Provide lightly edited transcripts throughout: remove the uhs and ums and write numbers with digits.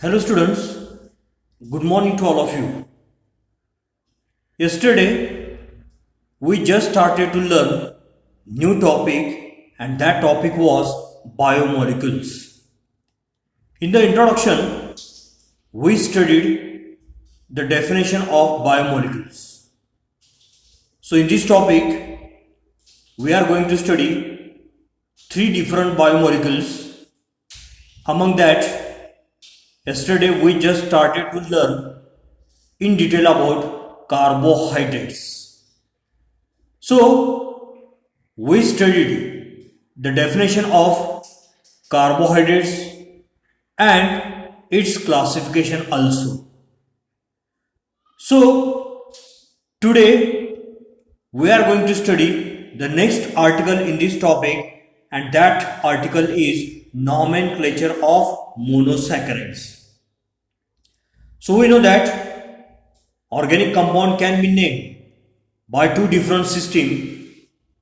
Hello students, good morning to all of you. Yesterday we just started to learn new topic and that topic was biomolecules. In the introduction we studied the definition of biomolecules. So in this topic we are going to study three different biomolecules. Among that, yesterday we just started to learn in detail about carbohydrates. So we studied the definition of carbohydrates and its classification also. So today we are going to study the next article in this topic, and that article is nomenclature of monosaccharides. So we know that organic compound can be named by two different systems.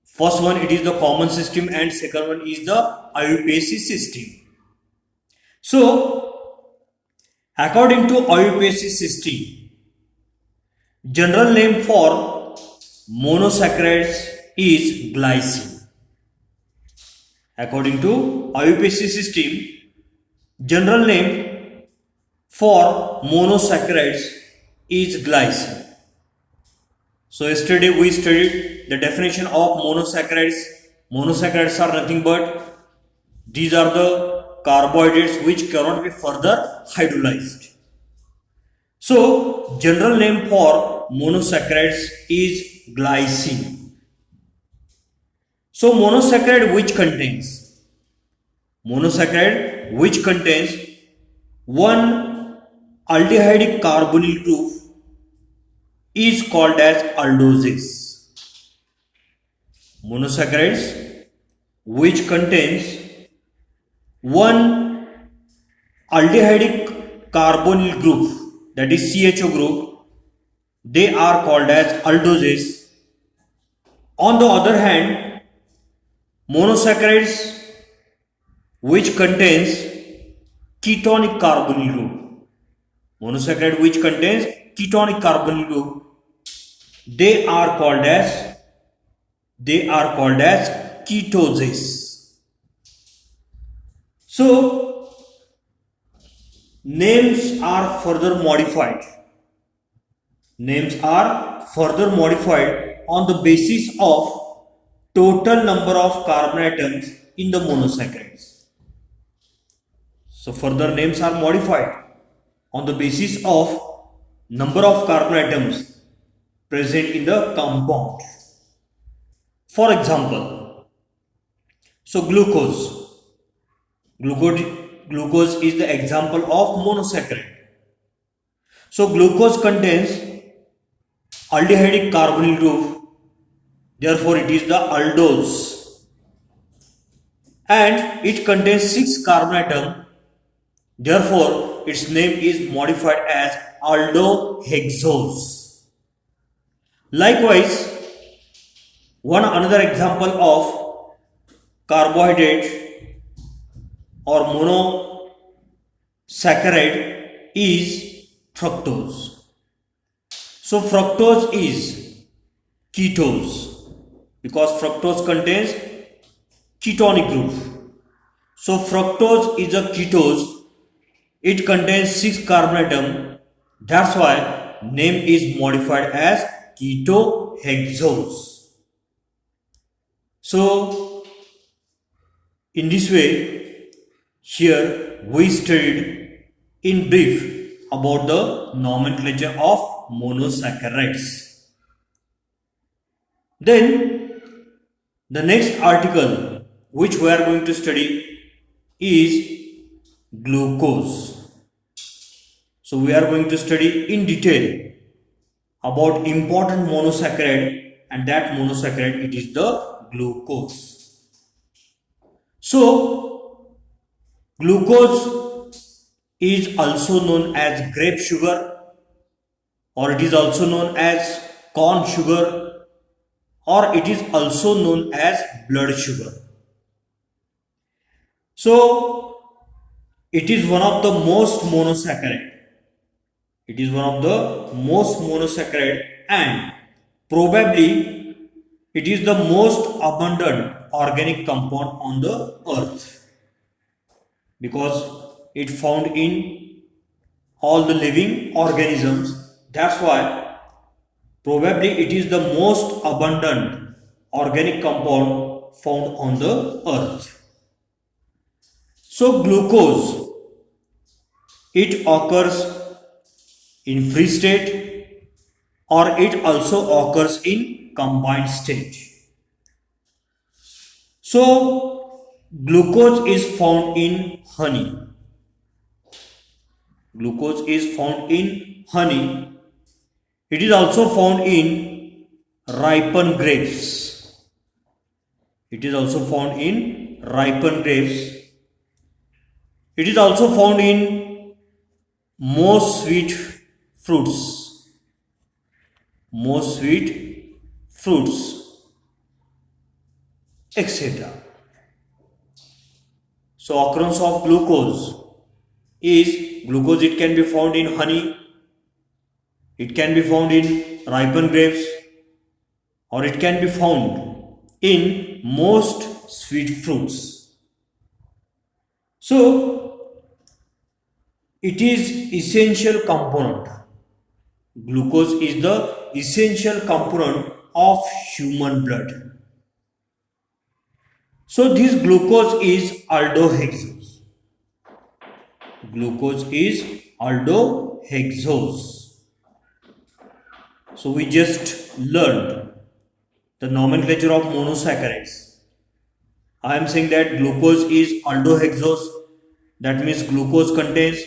First one, it is the common system, and second one is the IUPAC system. So according to IUPAC system, general name for monosaccharides is glycine. According to IUPAC system, general name for monosaccharides is glycine. So yesterday we studied the definition of monosaccharides. Monosaccharides are nothing but these are the carbohydrates which cannot be further hydrolyzed. So general name for monosaccharides is glycine. So monosaccharide which contains one aldehyde carbonyl group is called as aldoses. Monosaccharides which contains one aldehyde carbonyl group, that is CHO group, they are called as aldoses. On the other hand, monosaccharides which contains ketonic carbonyl group, monosaccharide which contains ketonic carbonyl group, they are called as ketoses. So names are further modified on the basis of total number of carbon atoms in the monosaccharides. So further names are modified on the basis of number of carbon atoms present in the compound. For example, so glucose is the example of monosaccharide. So glucose contains aldehyde carbonyl group, therefore it is the aldose, and it contains 6 carbon atom, therefore its name is modified as aldohexose. Likewise, one another example of carbohydrate or monosaccharide is fructose. So fructose is ketose because fructose contains ketonic group. So fructose is a ketose. It contains 6 carbon atom. That's why name is modified as ketohexose. So in this way, here we studied in brief about the nomenclature of monosaccharides. Then the next article which we are going to study is glucose. So we are going to study in detail about important monosaccharide, and that monosaccharide it is the glucose. So glucose is also known as grape sugar, or it is also known as corn sugar, or it is also known as blood sugar. So it is one of the most monosaccharide. It is one of the most monosaccharide, and probably it is the most abundant organic compound on the earth, because it found in all the living organisms. That's why probably it is the most abundant organic compound found on the earth. So glucose, it occurs in free state, or it also occurs in combined state. So glucose is found in honey. Glucose is found in honey. It is also found in ripened grapes. It is also found in ripened grapes. It is also found in most sweet fruits. Most sweet fruits, etc. So occurrence of glucose, it can be found in honey, it can be found in ripened grapes, or it can be found in most sweet fruits. So it is essential component. Glucose is the essential component of human blood. So this glucose is aldohexose. Glucose is aldohexose. So we just learned the nomenclature of monosaccharides. I am saying that glucose is aldohexose. That means glucose contains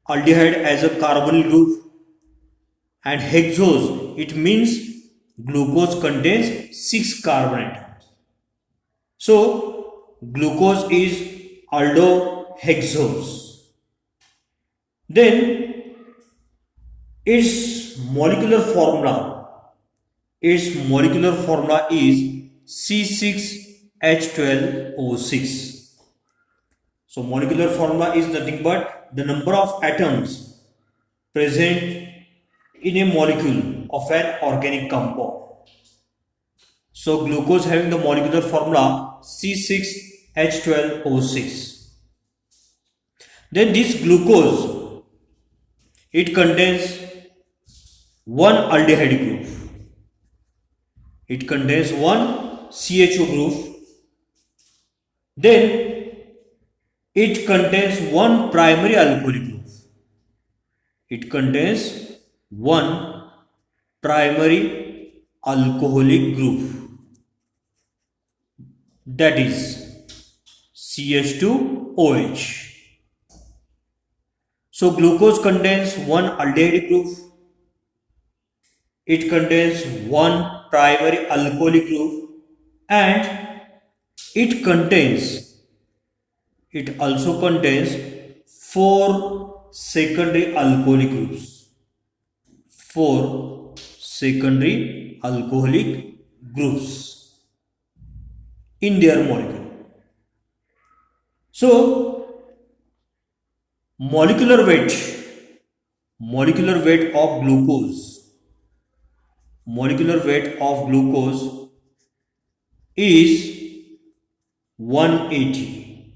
aldehyde as a carbonyl group, and hexose, it means glucose contains 6 carbon atoms. So glucose is aldohexose. Then its molecular formula is C6H12O6. So molecular formula is nothing but the number of atoms present in a molecule of an organic compound. So glucose having the molecular formula C6H12O6. Then this glucose, it contains one aldehyde group. It contains one CHO group. Then it contains one primary alcoholic group. It contains one primary alcoholic group, that is CH2OH. So glucose contains one aldehyde group, it contains one primary alcoholic group, and it also contains 4 secondary alcoholic groups. 4 secondary alcoholic groups in their molecule. So molecular weight of glucose is 180.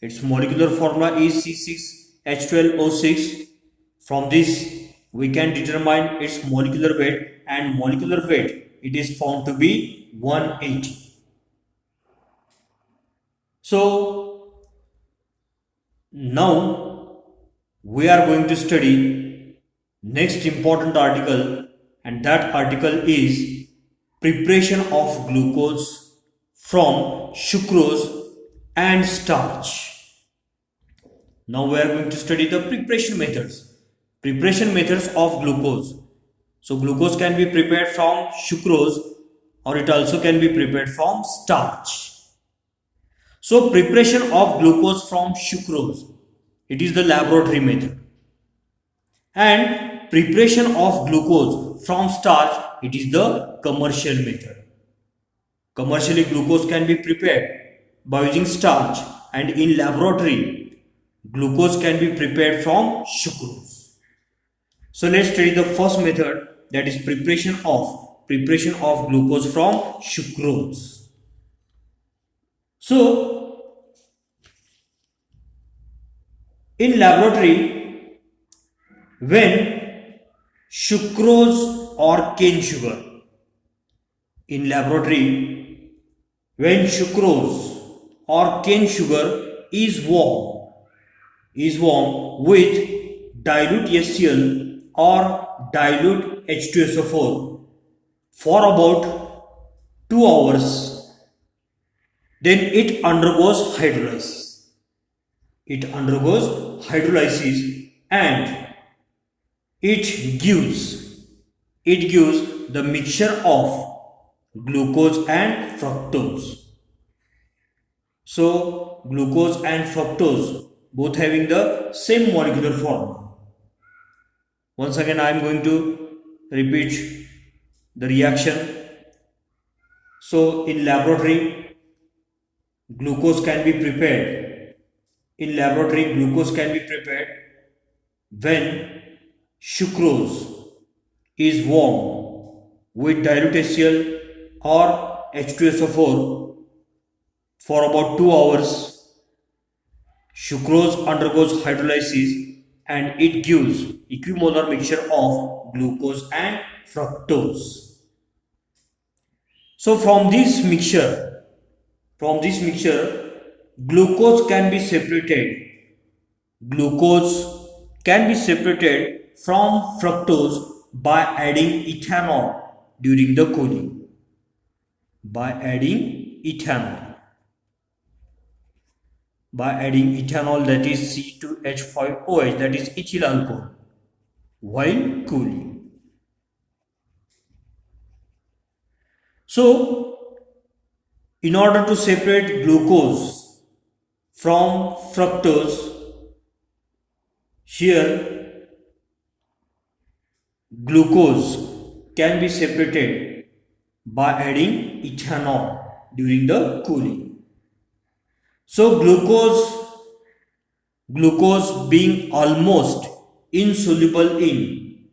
Its molecular formula is C6H12O6. From this we can determine its molecular weight, and molecular weight, it is found to be 180. So now we are going to study next important article, and that article is preparation of glucose from sucrose and starch. Now we are going to study the preparation methods of glucose. So glucose can be prepared from sucrose, or it also can be prepared from starch. So preparation of glucose from sucrose, it is the laboratory method, and preparation of glucose from starch, it is the commercial method. Commercially, glucose can be prepared by using starch, and in laboratory, glucose can be prepared from sucrose. So let's study the first method, that is preparation of glucose from sucrose. So in laboratory, when sucrose or cane sugar, in laboratory, when sucrose or cane sugar is warm with dilute HCl or dilute H2SO4 for about 2 hours, then it undergoes hydrolysis. And it gives the mixture of glucose and fructose. So glucose and fructose both having the same molecular form. Once again I am going to repeat the reaction. So in laboratory, glucose can be prepared when sucrose is warm with dilute HCl or H2SO4 for about 2 hours. Sucrose undergoes hydrolysis and it gives equimolar mixture of glucose and fructose. So from this mixture, glucose can be separated from fructose by adding ethanol during the cooling. By adding ethanol, that is C2H5OH, that is ethyl alcohol, while cooling. So in order to separate glucose from fructose, here glucose can be separated by adding ethanol during the cooling. So glucose being almost insoluble in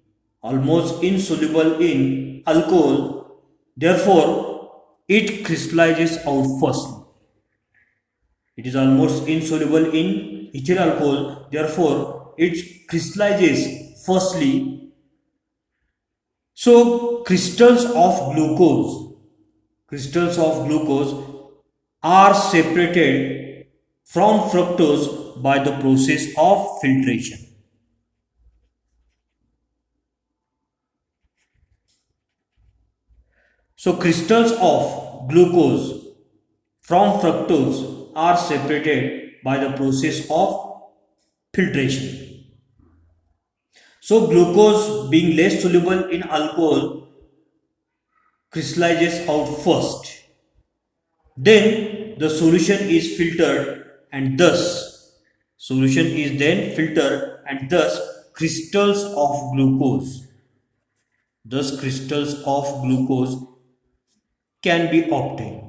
alcohol, therefore it crystallizes out firstly. It is almost insoluble in ethyl alcohol, therefore it crystallizes firstly. So crystals of glucose are separated from fructose by the process of filtration. So crystals of glucose from fructose are separated by the process of filtration. So glucose being less soluble in alcohol crystallizes out first. Then the solution is filtered and thus crystals of glucose can be obtained.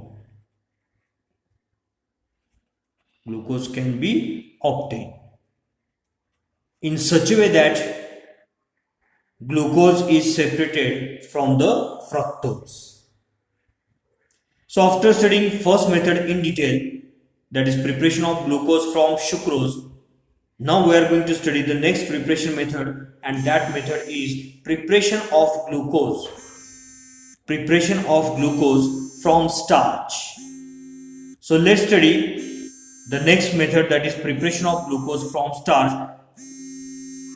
In such a way that glucose is separated from the fructose. So after studying first method in detail, that is preparation of glucose from sucrose, now we are going to study the next preparation method, and that method is preparation of glucose from starch. So let's study the next method, that is preparation of glucose from starch.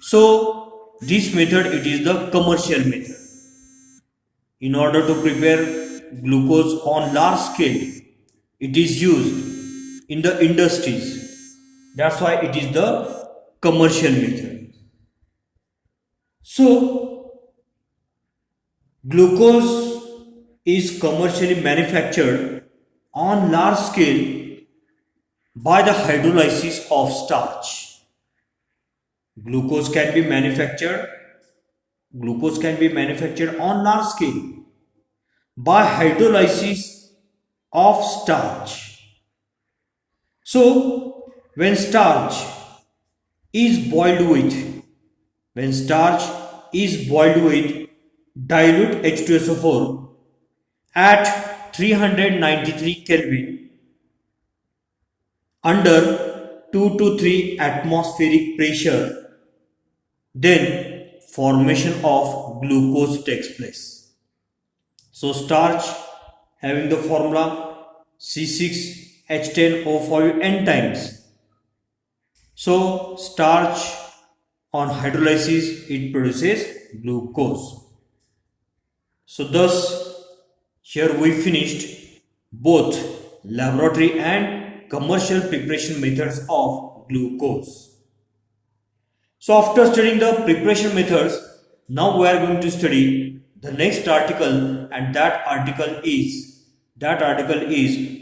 So this method, it is the commercial method. In order to prepare glucose on large scale, it is used in the industries. That's why it is the commercial method. So glucose is commercially manufactured on large scale by the hydrolysis of starch. Glucose can be manufactured on large scale by hydrolysis of starch. So when starch is boiled with when starch is boiled with dilute H2SO4 at 393 Kelvin under 2 to 3 atmospheric pressure, then formation of glucose takes place. So starch having the formula C6H10O5 n times. So starch on hydrolysis it produces glucose. So thus here we finished both laboratory and commercial preparation methods of glucose. So after studying the preparation methods, now we are going to study the next article, and that article is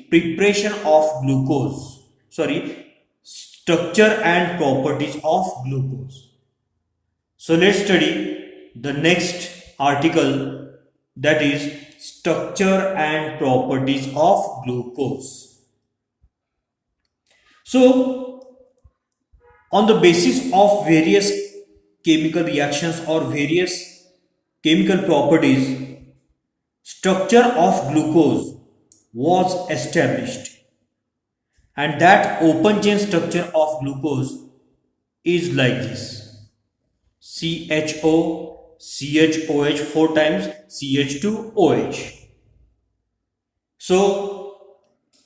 preparation of glucose. Structure and properties of glucose. So let's study the next article, that is structure and properties of glucose. So on the basis of various chemical reactions or various chemical properties, structure of glucose was established, and that open chain structure of glucose is like this: CHO, CHOH 4 times CH2OH. So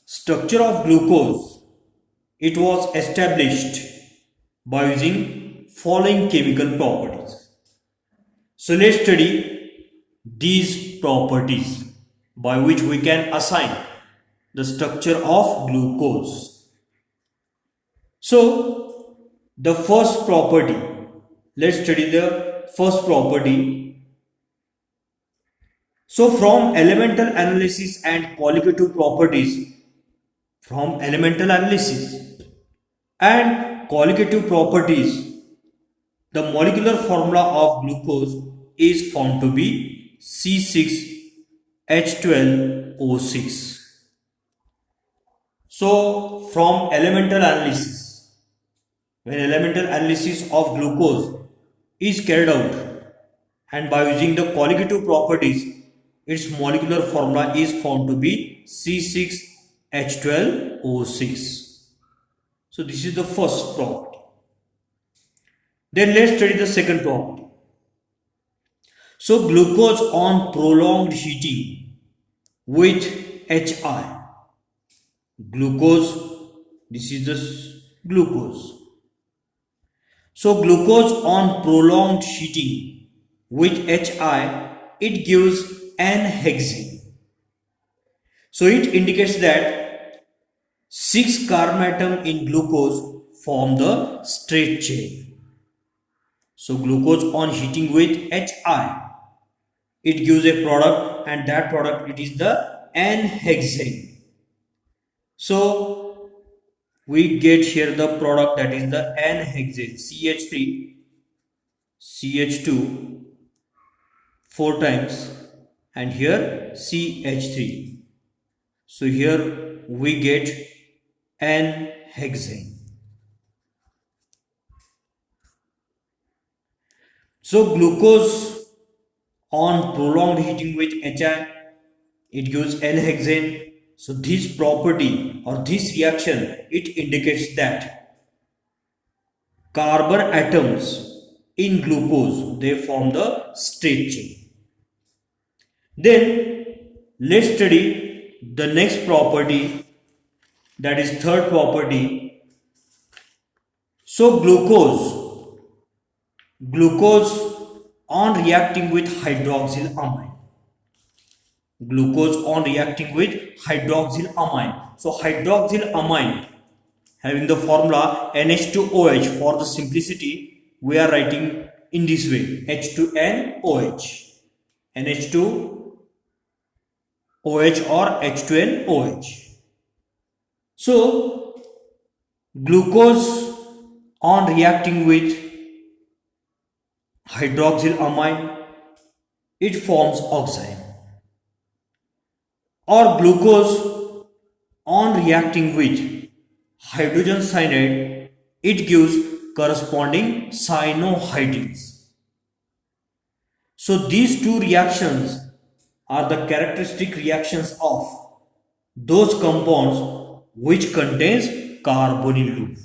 structure of glucose, it was established by using following chemical properties. So let's study these properties by which we can assign the structure of glucose. So the first property, let's study the first property. So from elemental analysis and qualitative properties, from elemental analysis and qualitative properties, the molecular formula of glucose is found to be C6H12O6. So from elemental analysis, when elemental analysis of glucose is carried out, and by using the qualitative properties, its molecular formula is found to be C6H12O6. So this is the first property. Then let's study the second property. So glucose on prolonged heating with HI. Glucose, this is the glucose. So glucose on prolonged heating with HI, it gives N-hexane. So it indicates that 6 carbon atom in glucose form the straight chain. So glucose on heating with HI, it gives a product, and that product, it is the N-hexane. So we get here the product, that is the N-hexane, CH3, CH2 4 times, and here CH3. So here we get N-hexane. So glucose on prolonged heating with HI, it gives N-hexane. So this property or this reaction, it indicates that carbon atoms in glucose, they form the straight chain. Then let's study the next property, that is third property. So glucose on reacting with hydroxylamine. Glucose on reacting with hydroxylamine. So hydroxylamine having the formula NH2OH, for the simplicity we are writing in this way, H2NOH, NH2OH or H2NOH. So glucose on reacting with hydroxylamine, it forms oxide. Or glucose on reacting with hydrogen cyanide, it gives corresponding cyanohydrins. So these two reactions are the characteristic reactions of those compounds which contains carbonyl group.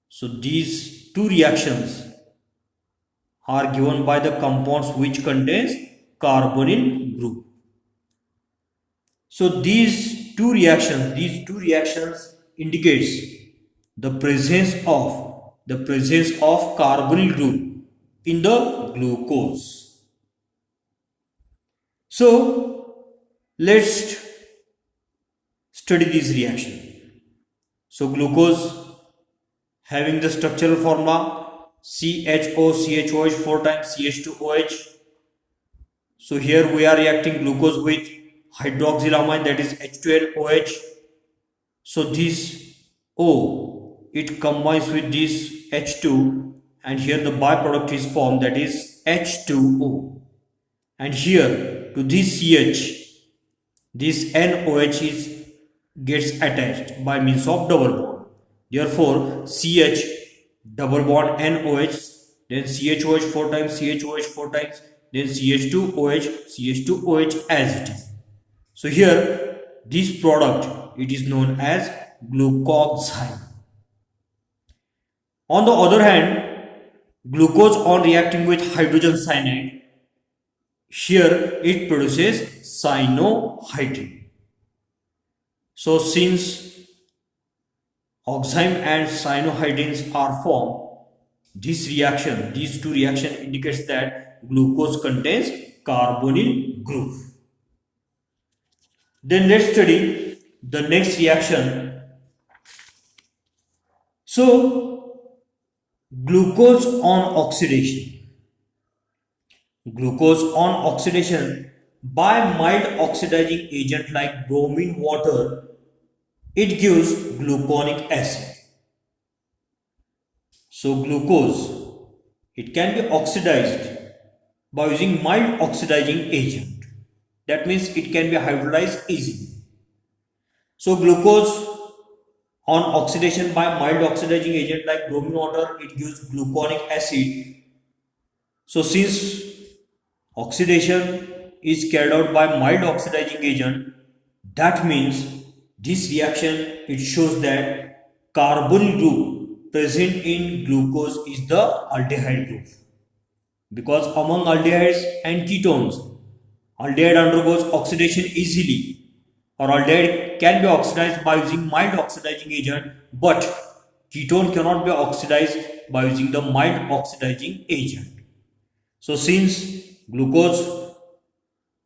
So these two reactions are given by the compounds which contains carbonyl group. So these two reactions indicates the presence of carbonyl group in the glucose. So let's study this reaction. So glucose having the structural formula CHOCHOH 4 times CH2OH. So here we are reacting glucose with hydroxylamine, that is H2NOH. So this O, it combines with this H2, and here the byproduct is formed, that is H2O. And here to this CH, this NOH gets attached by means of double bond. Therefore CH double bond NOH, then CHOH 4 times CHOH 4 times, then CH2OH as it is. So here this product, it is known as glucoxime. On the other hand, glucose on reacting with hydrogen cyanide, here it produces cyanohydrin. So since oxime and cyanohydrins are formed, these two reactions indicates that glucose contains carbonyl group. Then let's study the next reaction. So glucose on oxidation. Glucose on oxidation by mild oxidizing agent like bromine water, it gives gluconic acid. So glucose, it can be oxidized by using mild oxidizing agent. That means it can be hydrolyzed easily. So glucose on oxidation by mild oxidizing agent like bromine water, it gives gluconic acid. So since oxidation is carried out by mild oxidizing agent, that means this reaction, it shows that carbonyl group present in glucose is the aldehyde group. Because among aldehydes and ketones, aldehyde undergoes oxidation easily, or aldehyde can be oxidized by using mild oxidizing agent, but ketone cannot be oxidized by using the mild oxidizing agent. So since glucose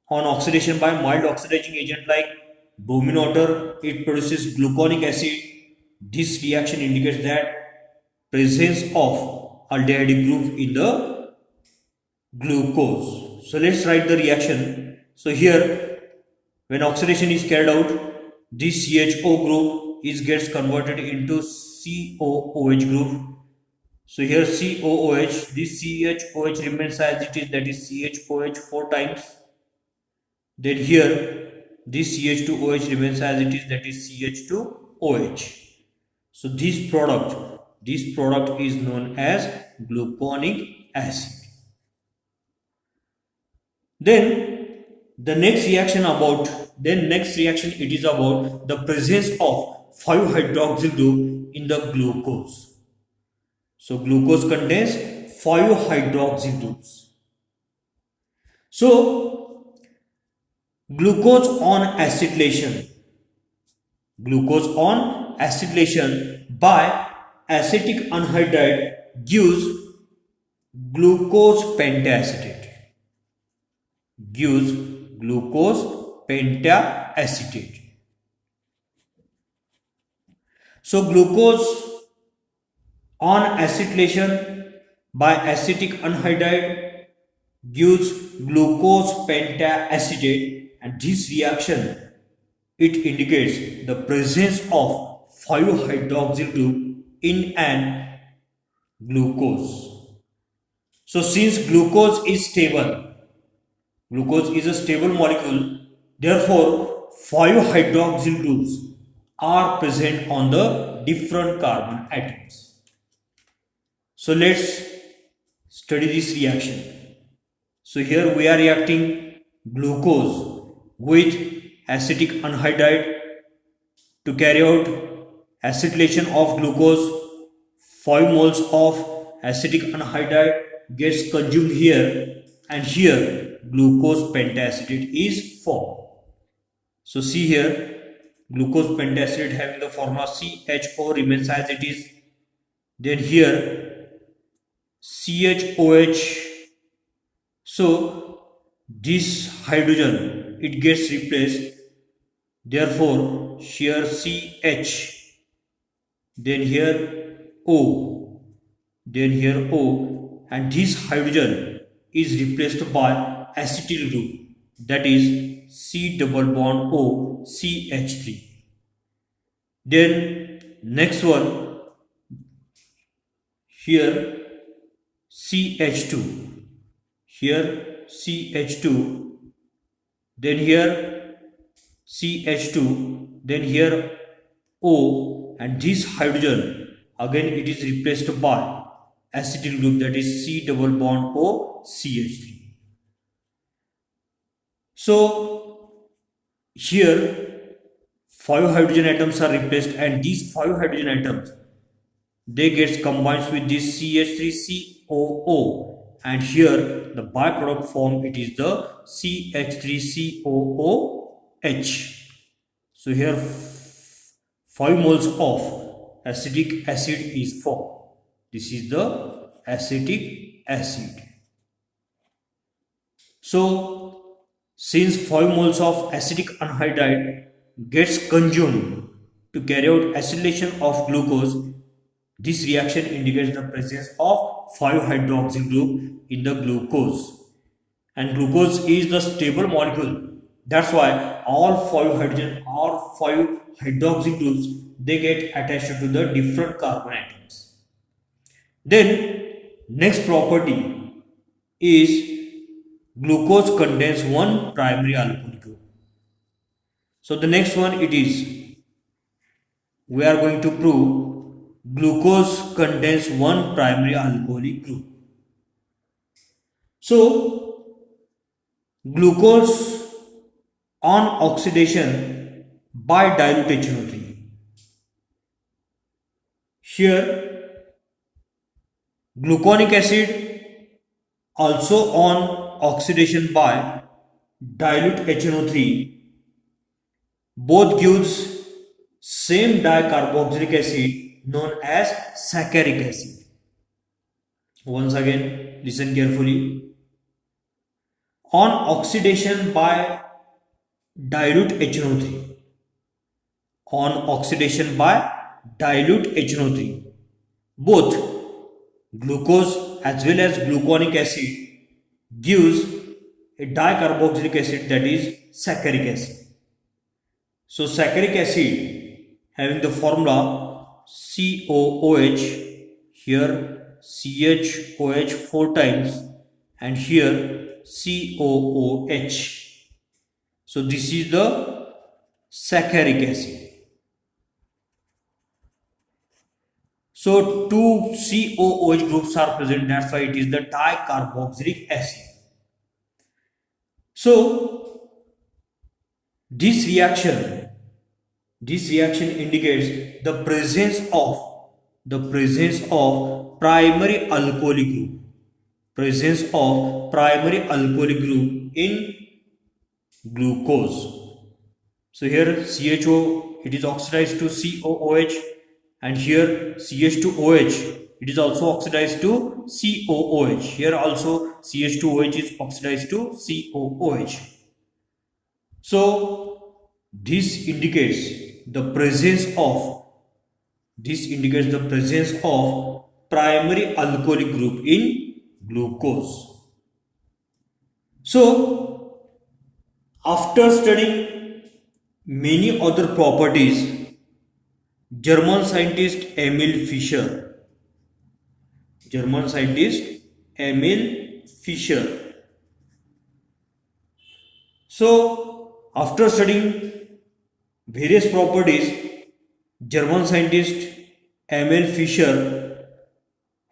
on oxidation by mild oxidizing agent like bromine water, it produces gluconic acid, this reaction indicates that presence of aldehyde group in the glucose. So let's write the reaction. So here, when oxidation is carried out, this CHO group gets converted into COOH group. So here COOH, this CHOH remains as it is, that is CHOH 4 times. Then here this CH2OH remains as it is, that is CH2OH. So this product is known as gluconic acid. Then next reaction it is about the presence of 5-hydroxyl group in the glucose. So glucose contains 5-hydroxyl groups. So glucose on acetylation by acetic anhydride gives glucose pentacetate. So glucose on acetylation by acetic anhydride gives glucose pentacetate, and this reaction, it indicates the presence of 5-hydroxyl group in an glucose. So since glucose is a stable molecule, therefore 5 hydroxyl groups are present on the different carbon atoms. So let's study this reaction. So here we are reacting glucose with acetic anhydride to carry out acetylation of glucose. 5 moles of acetic anhydride gets consumed here, and here glucose pentacetate is formed. So see here, glucose pentacetate having the formula CHO remains as it is. Then here CHOH. So this hydrogen it gets replaced. Therefore here CH. Then here O. Then here O. And this hydrogen is replaced by acetyl group, that is C double bond O CH3. Then next one, here CH2, here CH2, then here CH2, then here O, and this hydrogen again it is replaced by acetyl group, that is C double bond O CH3. So here 5 hydrogen atoms are replaced, and these 5 hydrogen atoms they get combined with this CH3COO, and here the byproduct form it is the CH3COOH. So here 5 moles of acetic acid is formed. This is the acetic acid. So since 5 moles of acetic anhydride gets consumed to carry out acetylation of glucose, this reaction indicates the presence of 5-hydroxyl group in the glucose. And glucose is the stable molecule. That's why all 5 hydrogen or 5 hydroxyl groups they get attached to the different carbon atoms. Then next property is glucose contains one primary alcoholic group. So the next one it is, we are going to prove glucose contains one primary alcoholic group. So glucose on oxidation by dilute HNO3. Here gluconic acid also on oxidation by dilute HNO3, both gives same dicarboxylic acid known as saccharic acid. Once again listen carefully. On oxidation by dilute HNO3, on oxidation by dilute HNO3, both glucose as well as gluconic acid gives a dicarboxylic acid, that is saccharic acid. So saccharic acid having the formula COOH, here CHOH 4 times, and here COOH. So this is the saccharic acid. So 2 COOH groups are present, that's why it is the dicarboxylic acid. So this reaction indicates the presence of primary alcoholic group, in glucose. So here CHO it is oxidized to COOH, and here CH2OH it is also oxidized to COOH. Here also CH2OH is oxidized to COOH. So this indicates the presence of primary alcoholic group in glucose. So after studying many other properties, German scientist Emil Fischer. So after studying various properties, German scientist Emil Fischer,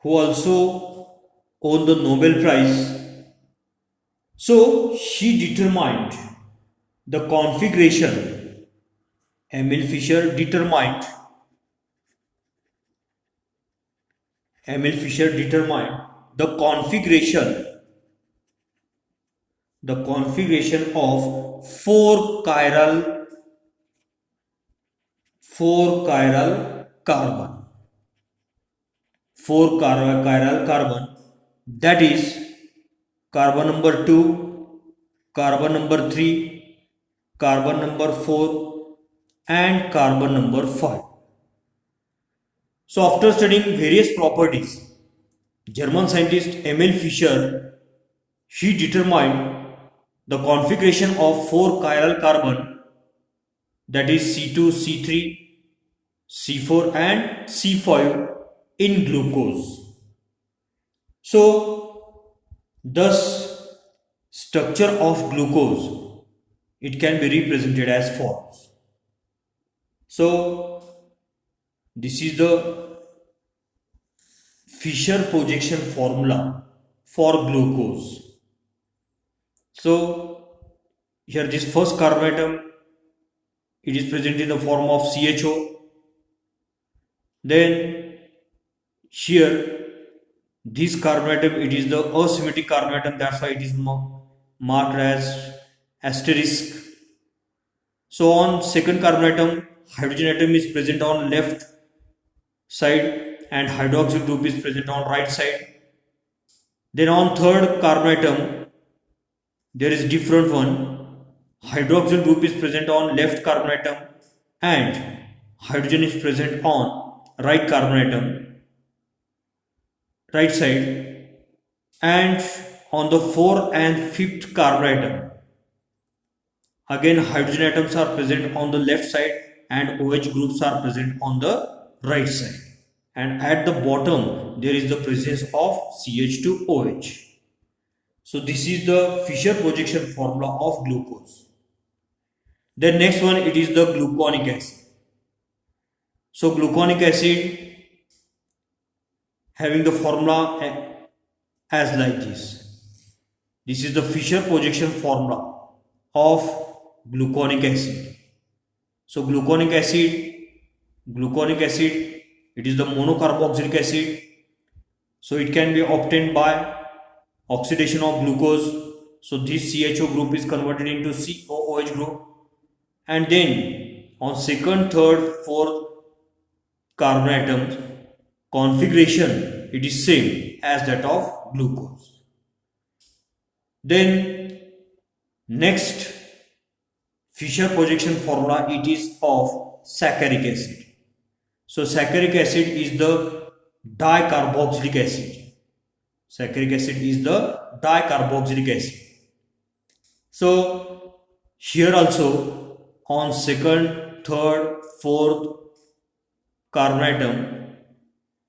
who also won the Nobel Prize. So she determined the configuration. Emil Fischer determined the configuration of four chiral carbon. Four chiral carbon, that is carbon number 2, carbon number 3, carbon number 4 and carbon number 5. So after studying various properties, German scientist Emil Fischer, he determined the configuration of four chiral carbon, that is C2, C3, C4 and C5 in glucose. So thus structure of glucose, it can be represented as follows. So this is the Fischer projection formula for glucose. So here this first carbon atom, it is present in the form of CHO. Then here this carbon atom, it is the asymmetric carbon atom, that's why it is marked as asterisk. So on second carbon atom, hydrogen atom is present on left side and hydroxyl group is present on right side. Then on third carbon atom, there is different one. Hydroxyl group is present on left carbon atom and hydrogen is present on right carbon atom, right side. And on the 4th and 5th carbon atom, again hydrogen atoms are present on the left side and OH groups are present on the right side. And at the bottom there is the presence of CH2OH. So this is the Fischer projection formula of glucose. Then next one, it is the gluconic acid. So gluconic acid having the formula as like this. This is the Fischer projection formula of gluconic acid. So gluconic acid, it is the monocarboxylic acid. So it can be obtained by oxidation of glucose. So this CHO group is converted into COOH group. And then on second, third, fourth carbon atoms configuration, it is same as that of glucose. Then next Fischer projection formula, it is of saccharic acid. So saccharic acid is the dicarboxylic acid. So here also on second, third, fourth carbon atom,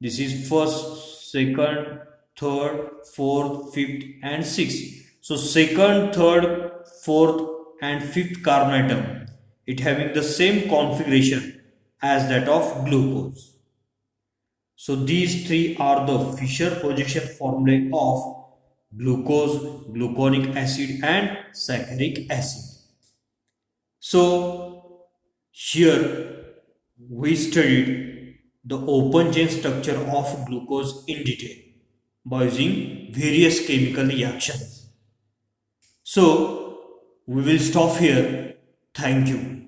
this is first, second, third, fourth, fifth and sixth. So second, third, fourth and fifth carbon atom, it having the same configuration as that of glucose. So these three are the Fischer projection formulae of glucose, gluconic acid and saccharic acid. So here we studied the open chain structure of glucose in detail by using various chemical reactions. So we will stop here. Thank you.